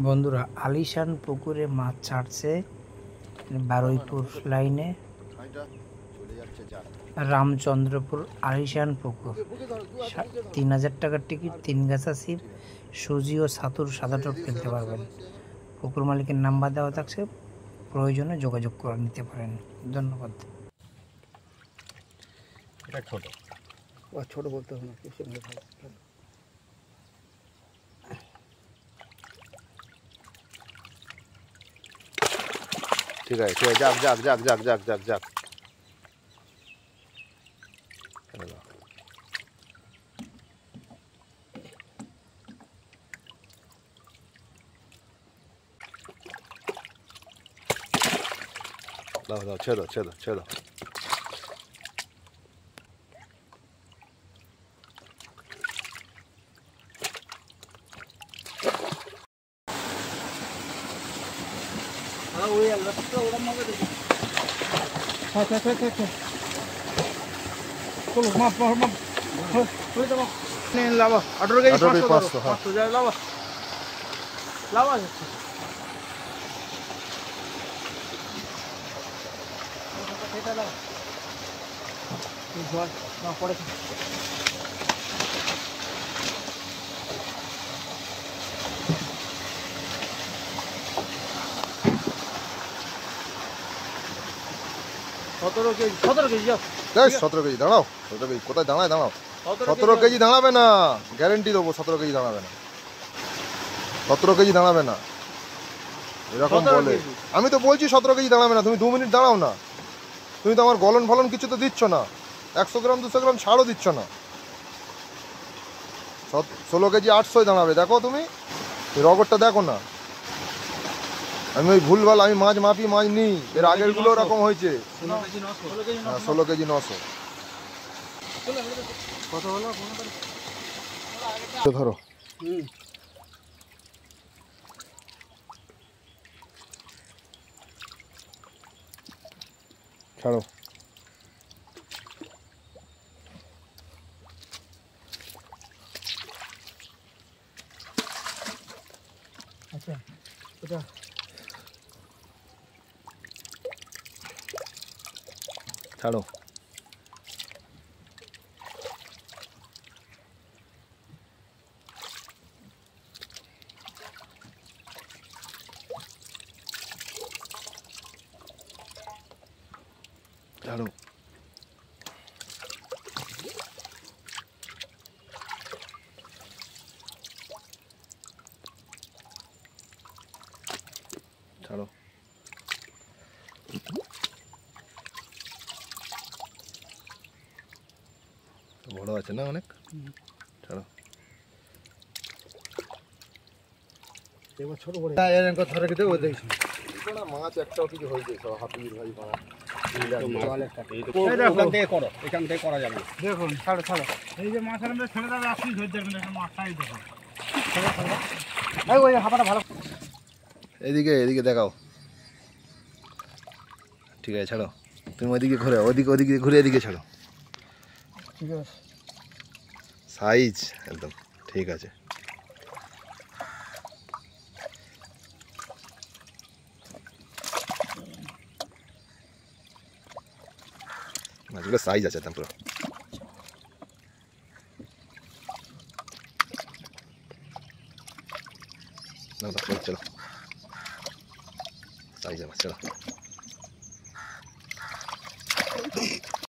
বন্ধুরা, আলিশান পুকুরে মাছ ছাড়ছে বারুইপুর লাইনে রামচন্দ্রপুর আলিশান পুকুর। 3000 টাকার টিকিট, 3 গাছা ছিপ, সুজি ও ছাতুর সাদা টক খেলতে পারবেন। পুকুর মালিকের নাম্বার দেওয়া থাকছে, প্রয়োজনে যোগাযোগ করে নিতে পারেন। ধন্যবাদ। এটা ছোট ছোট বলতে হবে না, ঠিক আছে, ঠিক আছে, যাক যাক যাক যাক যাক যাক যাক দাও দাও, ছেড়ে দাও, ছেড়ে দাও, ছেড়ে দাও। সতেরো কেজি 17 কেজি দাঁড়াও, 17 কেজি কোথায় দাঁড়ায়? দাঁড়াও, 17 কেজি দাঁড়াবে না, গ্যারেন্টি দেবো। 17 কেজি দাঁড়াবে না, 17 কেজি দাঁড়াবে না, এরকম বলে। আমি তো বলছি 17 কেজি দাঁড়াবে না, তুমি 2 মিনিট দাঁড়াও না। তুমি তো আমার গলন ফলন কিছু তো দিচ্ছ না, 100 গ্রাম 200 গ্রাম ছাড়ও দিচ্ছ না। 16 কেজি 800 দাঁড়াবে। দেখো তুমি রগরটা দেখো না। আমি ওই ভুলভাল আমি মাছ মাপি, মাছ নিই, এর আগের গুলো ওরকম হয়েছে। 16 কেজি 900 কত হলো? ধরো। ছাড়ো। আচ্ছা, এটা ছাড়ো। ছাড়ো। ছাড়ো। বড় আছে না অনেক? ছাড়ো। এবার ছোট করে ধরে দেবো, দেখছি মাছ একটাও কিছু হয়েছে, সব হাতির ভাই মাছ। এখান থেকে করা যাবে। দেখুন, ছাড়ো ছাড়ো, এই যে মাছ আমরা ছেড়ে দেবে, আপনি ধরে যাবেন, একটা মাছটাই দেখুন। ওই হাঁপাটা ভালো। এদিকে এদিকে দেখাও। ঠিক আছে, ছাড়ো। তুমি ওইদিকে ঘুরে, ওদিকে ওদিকে ঘুরে এদিকে ছাড়ো। ঠিক আছে, সাইজ একদম ঠিক আছে। মাছগুলো সাইজ আছে একদম পুরো। চলো সাইজ আছে, চলো।